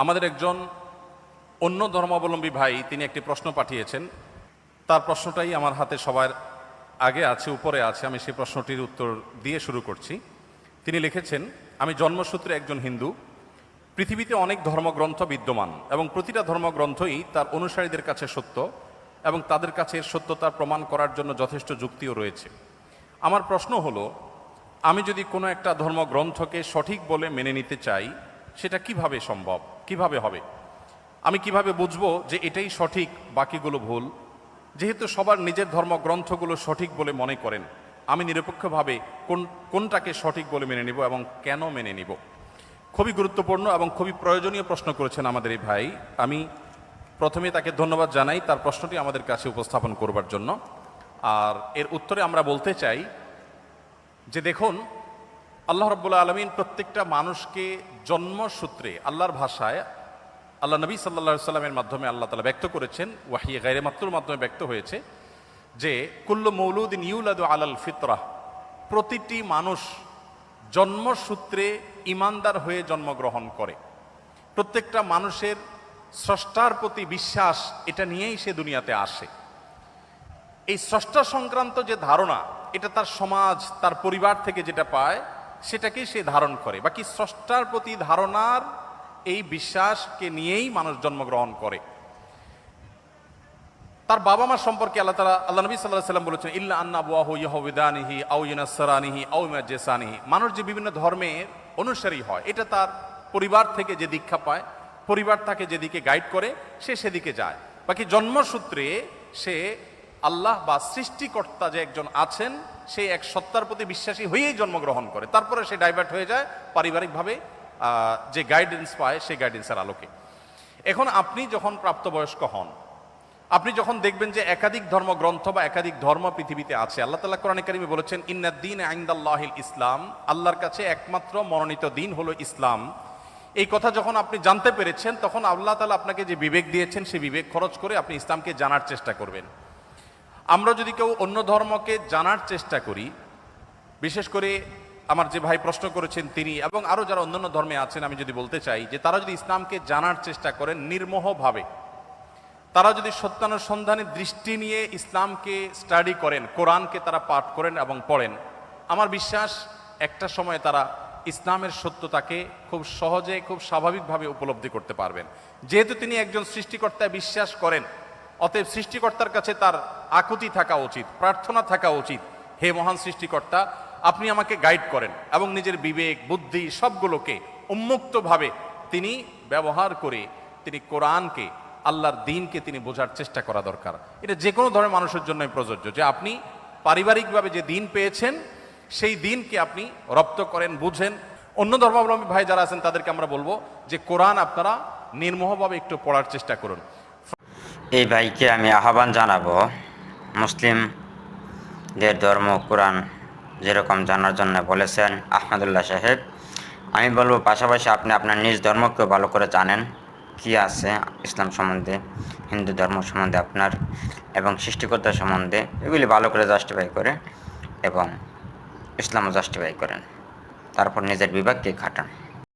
আমাদের একজন অন্য ধর্মাবলম্বী ভাই তিনি একটি প্রশ্ন পাঠিয়েছেন। তার প্রশ্নটাই আমার হাতে সবার আগে আছে, উপরে আছে। আমি সেই প্রশ্নটির উত্তর দিয়ে শুরু করছি। তিনি লিখেছেন, আমি জন্মসূত্রে একজন হিন্দু। পৃথিবীতে অনেক ধর্মগ্রন্থ বিদ্যমান এবং প্রতিটা ধর্মগ্রন্থই তার অনুসারীদের কাছে সত্য এবং তাদের কাছে এর সত্যতার প্রমাণ করার জন্য যথেষ্ট যুক্তিও রয়েছে। আমার প্রশ্ন হলো, আমি যদি কোনো একটা ধর্মগ্রন্থকে সঠিক বলে মেনে নিতে চাই, সেটা কিভাবে সম্ভব, কিভাবে হবে? আমি কিভাবে বুঝবো যে এটাই সঠিক, বাকিগুলো ভুল? যেহেতু সবার নিজের ধর্মগ্রন্থগুলো সঠিক বলে মনে করেন, আমি নিরপেক্ষভাবে কোনটাকে সঠিক বলে মেনে নিব এবং কেন মেনে নিব? খুবই গুরুত্বপূর্ণ এবং খুবই প্রয়োজনীয় প্রশ্ন করেছেন আমাদের এই ভাই। আমি প্রথমে তাকে ধন্যবাদ জানাই তার প্রশ্নটি আমাদের কাছে উপস্থাপন করবার জন্য। আর এর উত্তরে আমরা বলতে চাই যে দেখুন, আল্লাহ রাব্বুল আলামিন প্রত্যেকটা মানুষকে জন্মসূত্রে আল্লাহর ভাষায় আল্লাহ নবী সাল্লাল্লাহু আলাইহি সাল্লামের মাধ্যমে আল্লাহ তাআলা ব্যক্ত করেছেন, ওয়াহী গায়রে মাতলুর মাধ্যমে ব্যক্ত হয়েছে যে কুল্লু মৌলুদিন ইউলাদু আলাল ফিতরাহ, প্রতিটি মানুষ জন্মসূত্রে ঈমানদার হয়ে জন্মগ্রহণ করে। প্রত্যেকটা মানুষের স্রষ্টার প্রতি বিশ্বাস, এটা নিয়েই সে দুনিয়াতে আসে। এই স্রষ্টা সংক্রান্ত যে ধারণা, এটা তার সমাজ, তার পরিবার থেকে যেটা পায় সেটাকেই সে ধারণ করে। বাকি স্রষ্টার প্রতি ধারণার এই বিশ্বাসকে নিয়েই মানুষ জন্মগ্রহণ করে। তার বাবা মা সম্পর্কে আল্লাহ নবী সাল্লাল্লাহু আলাইহি সাল্লাম বলেছেন, ইল্লা আন্না আবওয়াহু ইয়াহুদানিহি আও ইউনাসসারানিহি আও ইউমাজ্জিসানিহি। মানুষ যে বিভিন্ন ধর্মের অনুসারী হয়, এটা তার পরিবার থেকে যে দীক্ষা পায়, পরিবার তাকে যেদিকে গাইড করে সে সেদিকে যায়। বাকি জন্মসূত্রে সে আল্লাহ বা সৃষ্টিকর্তা যে একজন আছেন, সেই এক সত্তার প্রতি বিশ্বাসী হয়েই জন্মগ্রহণ করে। তারপরে সে ডাইভার্ট হয়ে যায় পারিবারিকভাবে যে গাইডেন্স পায় সেই গাইডেন্সের আলোকে। এখন আপনি যখন প্রাপ্তবয়স্ক হন, আপনি যখন দেখবেন যে একাধিক ধর্মগ্রন্থ বা একাধিক ধর্ম পৃথিবীতে আছে। আল্লাহ তাআলা কোরআনে কারিমে বলেছেন, ইন্নাদ-দীন ইনদাল্লাহিল ইসলাম, আল্লাহর কাছে একমাত্র মনোনীত দিন হলো ইসলাম। এই কথা যখন আপনি জানতে পেরেছেন, তখন আল্লাহ তাআলা আপনাকে যে বিবেক দিয়েছেন, সেই বিবেক খরচ করে আপনি ইসলামকে জানার চেষ্টা করবেন। আমরা যদি কেউ অন্য ধর্মকে জানার চেষ্টা করি, বিশেষ করে আমার যে ভাই প্রশ্ন করেছেন তিনি এবং আরও যারা অন্যান্য ধর্মে আছেন, আমি যদি বলতে চাই যে তারা যদি ইসলামকে জানার চেষ্টা করেন নির্মোহভাবে, তারা যদি সত্যানুসন্ধানী দৃষ্টি নিয়ে ইসলামকে স্টাডি করেন, কোরআনকে তারা পাঠ করেন এবং পড়েন, আমার বিশ্বাস একটা সময় তারা ইসলামের সত্যতাকে খুব সহজে, খুব স্বাভাবিকভাবে উপলব্ধি করতে পারবেন। যেহেতু তিনি একজন সৃষ্টিকর্তায় বিশ্বাস করেন, অতএব সৃষ্টিকর্তার কাছে তার আকুতি থাকা উচিত, প্রার্থনা থাকা উচিত, হে মহান সৃষ্টিকর্তা, আপনি আমাকে গাইড করেন। এবং নিজের বিবেক, বুদ্ধি সবগুলোকে উন্মুক্তভাবে তিনি ব্যবহার করে তিনি কোরআনকে, আল্লাহর দ্বীনকে তিনি বোঝার চেষ্টা করা দরকার। এটা যে কোনো ধরনের মানুষের জন্যই প্রযোজ্য, যে আপনি পারিবারিকভাবে যে দ্বীন পেয়েছেন সেই দ্বীনকে আপনি রপ্ত করেন, বুঝেন। অন্য ধর্মাবলম্বী ভাই যারা আছেন তাদেরকে আমরা বলবো যে কোরআন আপনারা নির্মোহভাবে একটু পড়ার চেষ্টা করুন। এই ভাইকে আমি আহ্বান জানাবো, মুসলিমদের ধর্ম কোরআন যেরকম জানার জন্য বলেছেন আহমদুল্লাহ সাহেব, আমি বলবো পাশাপাশি আপনি আপনার নিজ ধর্মকেও ভালো করে জানেন, কি আছে ইসলাম সম্বন্ধে, হিন্দু ধর্ম সম্বন্ধে আপনার এবং সৃষ্টিকর্তা সম্বন্ধে, এগুলি ভালো করে জাস্টিফাই করে এবং ইসলামও জাস্টিফাই করেন, তারপর নিজের বিবেককে খাটান।